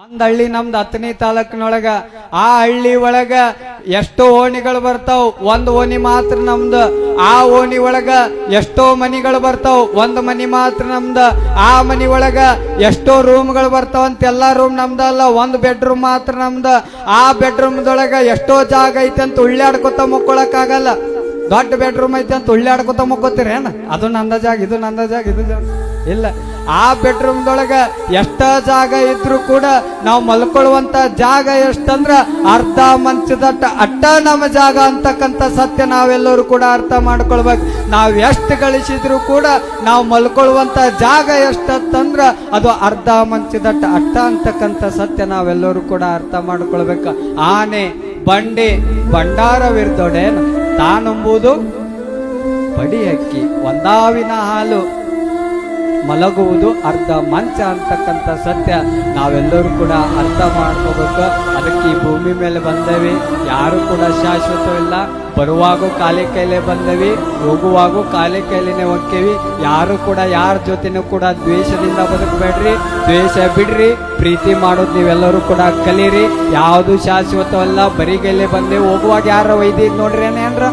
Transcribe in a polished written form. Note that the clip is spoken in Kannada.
ಒಂದ್ ಹಳ್ಳಿ ನಮ್ದು ಹತ್ತನೇ ತಾಲೂಕಿನೊಳಗ ಆ ಹಳ್ಳಿ ಒಳಗ ಎಷ್ಟೋ ಓಣಿಗಳು ಬರ್ತಾವ್, ಒಂದ್ ಓಣಿ ಮಾತ್ರ ನಮ್ದು. ಆ ಓಣಿ ಒಳಗ ಎಷ್ಟೋ ಮನಿಗಳು ಬರ್ತಾವ್, ಒಂದ್ ಮನಿ ಮಾತ್ರ ನಮ್ದ. ಆ ಮನಿ ಒಳಗ ಎಷ್ಟೋ ರೂಮ್ಗಳು ಬರ್ತಾವ ಅಂತ ಎಲ್ಲಾ ರೂಮ್ ನಮ್ದ ಅಲ್ಲ, ಒಂದ್ ಬೆಡ್ರೂಮ್ ಮಾತ್ರ ನಮ್ದ. ಆ ಬೆಡ್ರೂಮ್ದೊಳಗ ಎಷ್ಟೋ ಜಾಗ ಐತೆ ಅಂತ ಉಳ್ಳಾಡ್ಕೊತ ಮುಕ್ಕೊಳಕ್ ಆಗಲ್ಲ. ದೊಡ್ಡ ಬೆಡ್ರೂಮ್ ಐತೆ ಅಂತ ಉಳ್ಳಾಡ್ಕೊತ ಮುಕ್ಕೋತೀರೇನ? ಅದು ನಂದ ಜಾಗ, ಇದು ನಂದ ಜಾಗ, ಇದು ಜಾಗ ಇಲ್ಲ. ಆ ಬೆಡ್ರೂಮ್ದೊಳಗ ಎಷ್ಟ ಜಾಗ ಇದ್ರು ಕೂಡ ನಾವು ಮಲ್ಕೊಳ್ಳುವಂತ ಜಾಗ ಎಷ್ಟಂದ್ರ ಅರ್ಧ ಮಂಚದಟ್ಟ ಅಟ್ಟ ನಮ್ಮ ಜಾಗ ಅಂತಕ್ಕಂಥ ಸತ್ಯ ನಾವೆಲ್ಲರೂ ಕೂಡ ಅರ್ಥ ಮಾಡ್ಕೊಳ್ಬೇಕು. ನಾವ್ ಎಷ್ಟು ಗಳಿಸಿದ್ರು ಕೂಡ ನಾವು ಮಲ್ಕೊಳ್ಳುವಂತ ಜಾಗ ಎಷ್ಟಂದ್ರ ಅದು ಅರ್ಧ ಮಂಚದಟ್ಟ ಅಟ್ಟ ಅಂತಕ್ಕಂಥ ಸತ್ಯ ನಾವೆಲ್ಲರೂ ಕೂಡ ಅರ್ಥ ಮಾಡ್ಕೊಳ್ಬೇಕು. ಆನೆ ಬಂಡಿ ಭಂಡಾರವಿರ್ದೊಡೇನು ತಾನೆಂಬುದು ಬಡಿ ಅಕ್ಕಿ, ಒಂದಾವಿನ ಹಾಲು ಮಲಗುವುದು ಅರ್ಧ ಮಂಚ ಅಂತಕ್ಕಂಥ ಸತ್ಯ ನಾವೆಲ್ಲರೂ ಕೂಡ ಅರ್ಥ ಮಾಡ್ಕೋಬೇಕು. ಅದಕ್ಕೆ ಈ ಭೂಮಿ ಮೇಲೆ ಬಂದೇವಿ, ಯಾರು ಕೂಡ ಶಾಶ್ವತವಿಲ್ಲ. ಬರುವಾಗೂ ಖಾಲಿ ಕೈಲೇ ಬಂದೇವಿ, ಹೋಗುವಾಗೂ ಖಾಲಿ ಕೈಲಿನೇ ಹೋಗ್ತೇವಿ. ಯಾರು ಕೂಡ ಯಾರ ಜೊತೆನೂ ಕೂಡ ದ್ವೇಷದಿಂದ ಬದುಕಬೇಡ್ರಿ, ದ್ವೇಷ ಬಿಡ್ರಿ, ಪ್ರೀತಿ ಮಾಡೋದು ನೀವೆಲ್ಲರೂ ಕೂಡ ಕಲೀರಿ. ಯಾವುದು ಶಾಶ್ವತವಲ್ಲ, ಬರಿಗೈಲೇ ಬಂದೇವಿ. ಹೋಗುವಾಗ ಯಾರ ವೈದ್ಯ ನೋಡ್ರಿ ಏನ್ರ